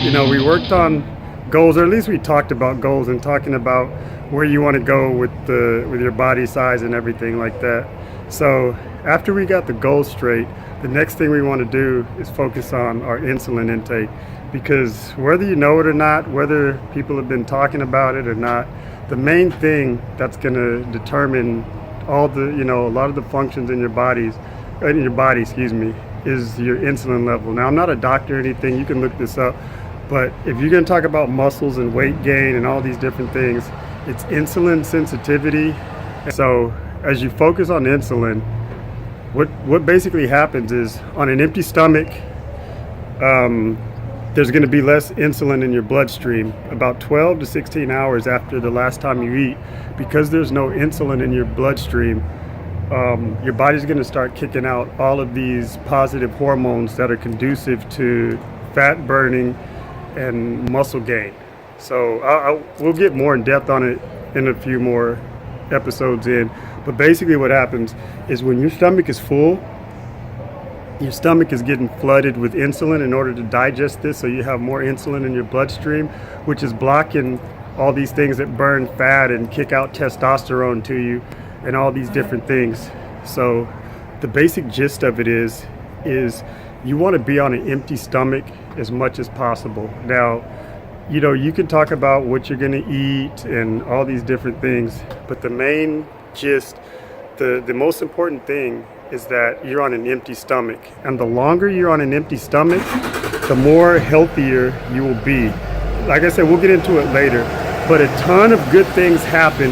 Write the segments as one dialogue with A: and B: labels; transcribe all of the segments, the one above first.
A: we worked on goals, or at least we talked about goals and talking about where you want to go with your body size and everything like that. So after we got the goals straight, the next thing we want to do is focus on our insulin intake, because whether you know it or not, whether people have been talking about it or not, the main thing that's going to determine all the, a lot of the functions in your body, is your insulin level. Now, I'm not a doctor or anything, you can look this up, but if you're going to talk about muscles and weight gain and all these different things, it's insulin sensitivity. So as you focus on insulin, what basically happens is, on an empty stomach, there's going to be less insulin in your bloodstream about 12 to 16 hours after the last time you eat. Because there's no insulin in your bloodstream, your body's going to start kicking out all of these positive hormones that are conducive to fat burning and muscle gain. So we'll get more in depth on it in a few more episodes in. But basically what happens is, when your stomach is full, your stomach is getting flooded with insulin in order to digest this, so you have more insulin in your bloodstream, which is blocking all these things that burn fat and kick out testosterone to you and all these different things. So the basic gist of it is you want to be on an empty stomach as much as possible. Now, you can talk about what you're going to eat and all these different things, but the main gist, the most important thing, is that you're on an empty stomach. And the longer you're on an empty stomach, the more healthier you will be. Like I said, we'll get into it later, but a ton of good things happen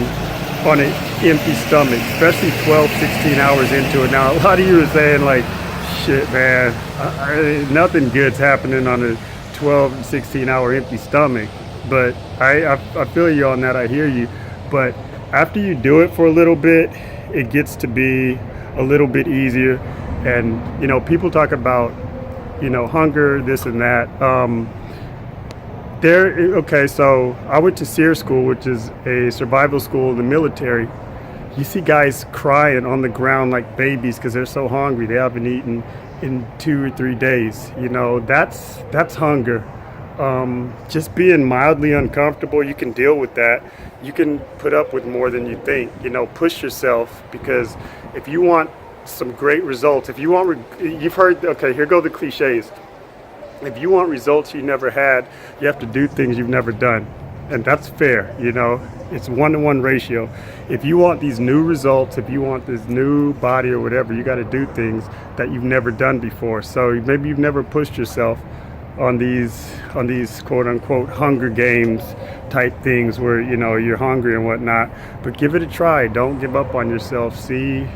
A: on an empty stomach, especially 12, 16 hours into it. Now, a lot of you are saying, like, shit, man, nothing good's happening on a 12, 16 hour empty stomach. But I feel you on that, I hear you. But after you do it for a little bit, it gets to be a little bit easier. And people talk about hunger, this and that. So I went to SEER school, which is a survival school in the military. You see guys crying on the ground like babies because they're so hungry, they haven't eaten in 2 or 3 days. That's hunger. Just being mildly uncomfortable, you can deal with that. You can put up with more than you think. Push yourself, because if you want some great results, if you want, you've heard, okay, here go the cliches. If you want results you never had, you have to do things you've never done. And that's fair, it's 1-to-1 ratio. If you want these new results, if you want this new body or whatever, you got to do things that you've never done before. So maybe you've never pushed yourself on these quote unquote Hunger Games type things where you're hungry and whatnot, but give it a try. Don't give up on yourself. See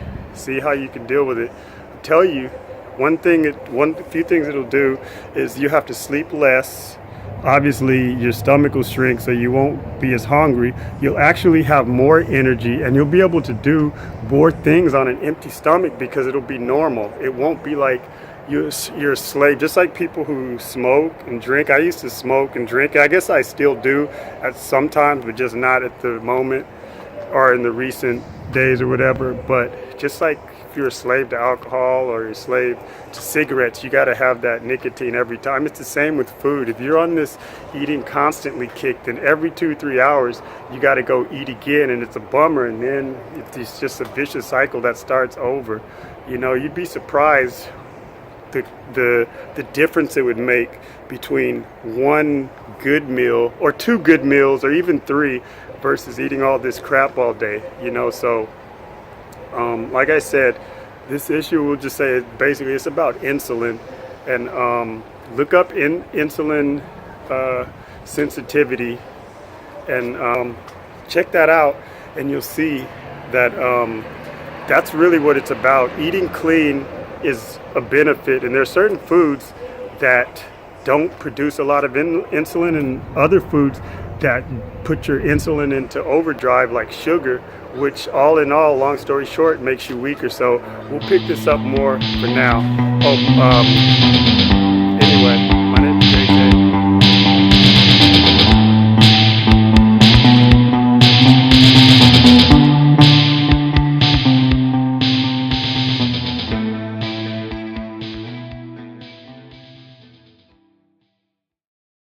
A: how you can deal with it. I'll tell you few things it'll do is you have to sleep less. Obviously your stomach will shrink, so you won't be as hungry. You'll actually have more energy, and you'll be able to do more things on an empty stomach because it'll be normal. It won't be like you're a slave, just like people who smoke and drink. I used to smoke and drink. I guess I still do at some times, but just not at the moment or in the recent days or whatever. But just like if you're a slave to alcohol or you're a slave to cigarettes, you got to have that nicotine every time. It's the same with food. If you're on this eating constantly kick, then every 2-3 hours you got to go eat again, and it's a bummer. And then it's just a vicious cycle that starts over. You'd be surprised the difference it would make between one good meal or 2 good meals or even 3 versus eating all this crap all day. So like I said, this issue, we'll just say basically it's about insulin. And look up insulin sensitivity and check that out, and you'll see that that's really what it's about. Eating clean is a benefit, and there are certain foods that don't produce a lot of insulin, and other foods that put your insulin into overdrive, like sugar, which all in all, long story short, makes you weaker. So we'll pick this up more for now.